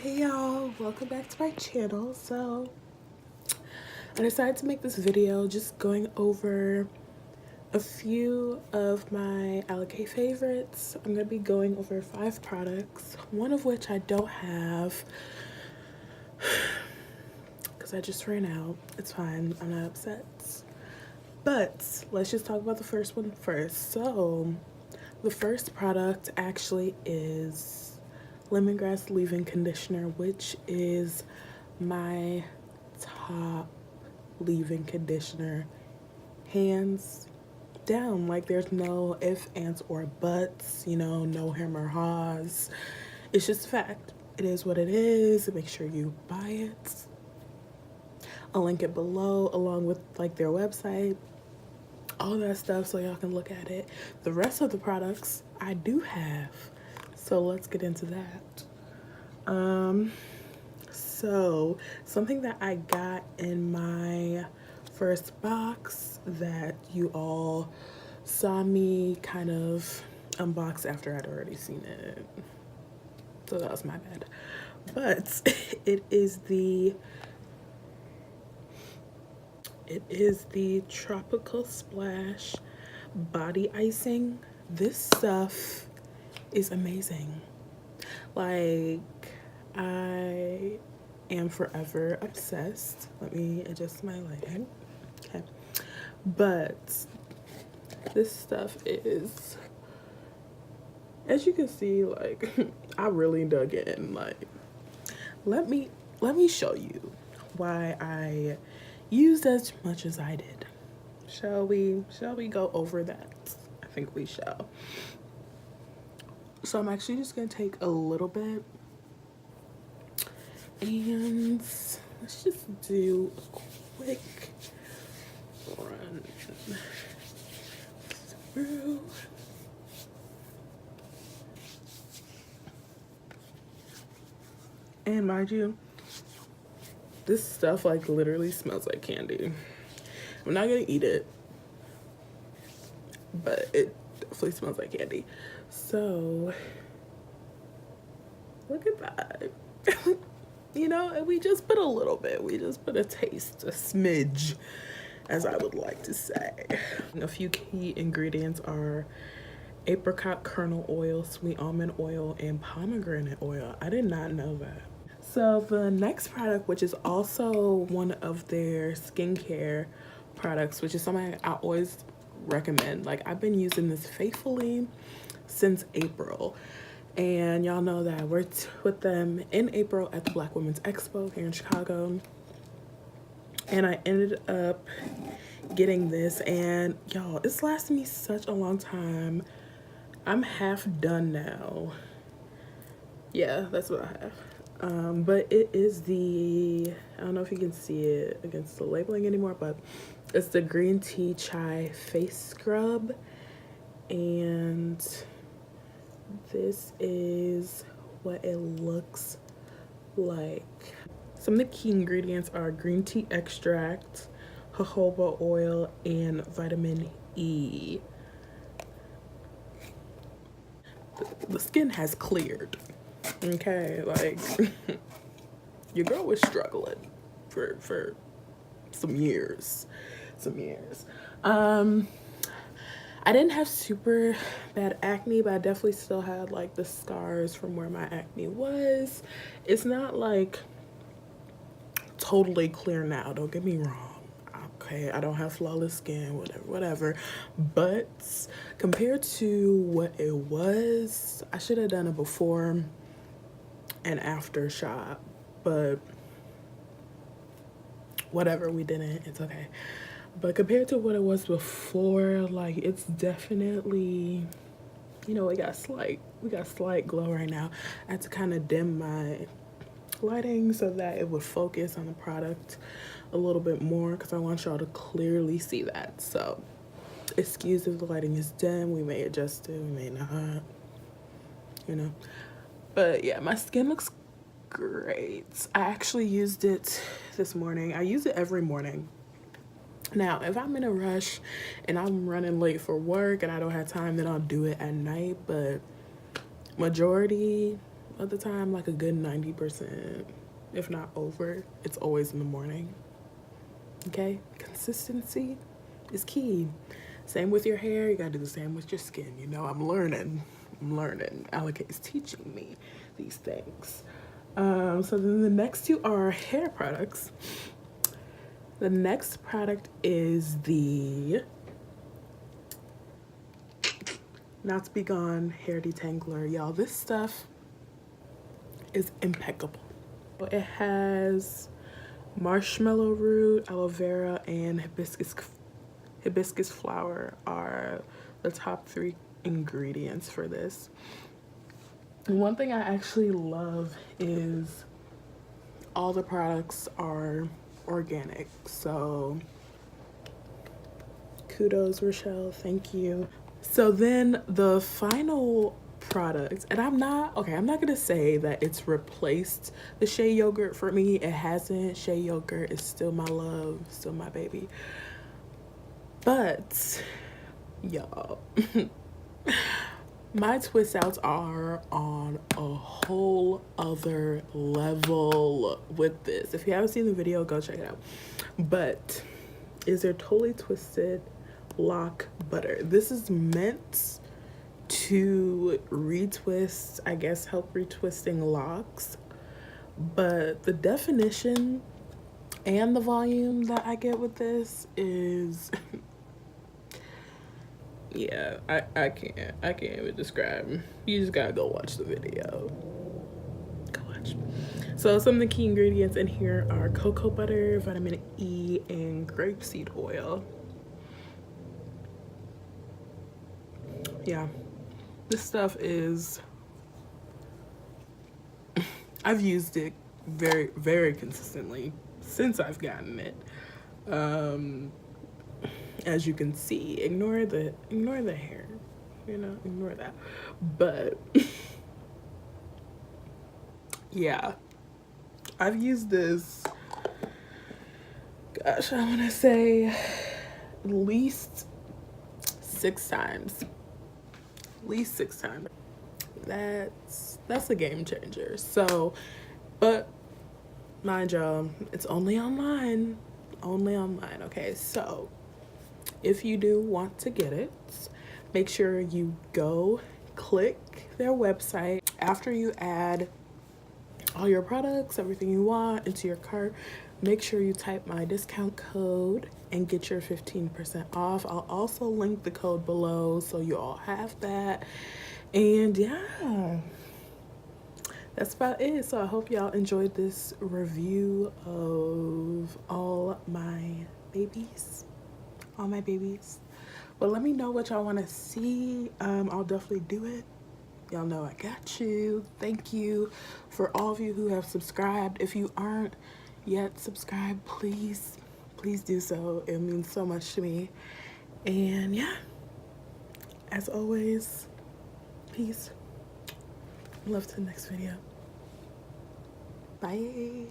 Hey y'all, welcome back to my channel. So I decided to make this video just going over a few of my Alikay favorites. I'm gonna be going over 5 products, one of which I don't have because I just ran out. It's fine, I'm not upset. But let's just talk about the first one first. So the first product actually is lemongrass leave-in conditioner, which is my top leave-in conditioner, hands down. Like, there's no ifs, ands, or buts, you know, no hem or haws. It's just a fact. It is what it is. Make sure you buy it. I'll link it below along with like their website, all that stuff, so y'all can look at it. The rest of the products I do have, so let's get into that. So something that I got in my first box that you all saw me kind of unbox after I'd already seen it, so that was my bad. But it is the Tropical Splash body icing. This stuff is amazing. Like, I am forever obsessed. Let me adjust my lighting. Okay. But this stuff is, as you can see, like, I really dug in. Like, let me show you why I used as much as I did. Shall we go over that? I think we shall. So I'm actually just gonna take a little bit and let's just do a quick run through. And mind you, this stuff like literally smells like candy. I'm not gonna eat it, but it definitely smells like candy. So look at that. You know, and we just put a little bit. We just put a taste, a smidge, as I would like to say. A few key ingredients are apricot kernel oil, sweet almond oil, and pomegranate oil. I did not know that. So the next product, which is also one of their skincare products, which is something I always recommend. Like, I've been using this faithfully since April. And y'all know that I worked with them in April at the Black Women's Expo here in Chicago. And I ended up getting this, and y'all, it's lasted me such a long time. I'm half done now. Yeah, that's what I have. But it is the, I don't know if you can see it against the labeling anymore, but it's the green tea chai face scrub. And this is what it looks like. Some of the key ingredients are green tea extract, jojoba oil, and vitamin E. The skin has cleared. Okay, like, your girl was struggling for some years. I didn't have super bad acne, but I definitely still had like the scars from where my acne was. It's not like totally clear now, don't get me wrong. Okay, I don't have flawless skin, whatever. But compared to what it was, I should have done a before and after shot, but whatever, we didn't, it's okay. But compared to what it was before, like, it's definitely, you know, we got slight glow right now. I had to kind of dim my lighting so that it would focus on the product a little bit more, because I want y'all to clearly see that. So excuse if the lighting is dim, we may adjust it, we may not, you know. But yeah, my skin looks great. I actually used it this morning. I use it every morning. Now, if I'm in a rush and I'm running late for work and I don't have time, then I'll do it at night. But majority of the time, like a good 90%, if not over, it's always in the morning. Okay, consistency is key. Same with your hair, you gotta do the same with your skin. You know, I'm learning. Alikay is teaching me these things. So then the next two are hair products. The next product is the Not to Be Gone hair detangler. Y'all, this stuff is impeccable. It has marshmallow root, aloe vera, and hibiscus flower are the top 3 ingredients for this. And one thing I actually love is all the products are organic, so kudos, Rochelle, thank you. So then the final product, and I'm not gonna say that it's replaced the shea yogurt for me. It hasn't. Shea yogurt is still my love, still my baby. But y'all, my twist outs are on a whole other level with this. If you haven't seen the video, go check it out. But is their Totally Twisted Lock Butter. This is meant to retwist, I guess, help retwisting locks. But the definition and the volume that I get with this is yeah, I can't even describe. You just gotta go watch the video. Go watch. So some of the key ingredients in here are cocoa butter, vitamin E, and grapeseed oil. Yeah, this stuff is, I've used it very, very consistently since I've gotten it. As you can see, ignore the hair, you know, ignore that. But yeah, I've used this, gosh, I want to say at least 6 times. At least 6 times. That's a game changer. So, but mind y'all, it's only online. Only online, okay? So if you do want to get it, make sure you go click their website. After you add all your products, everything you want into your cart, make sure you type my discount code and get your 15% off. I'll also link the code below so you all have that. And yeah, that's about it. So I hope y'all enjoyed this review of all my babies. But let me know what y'all want to see. I'll definitely do it. Y'all know I got you. Thank you for all of you who have subscribed. If you aren't yet subscribed, please do so. It means so much to me. And yeah, as always, peace. Love to the next video. Bye.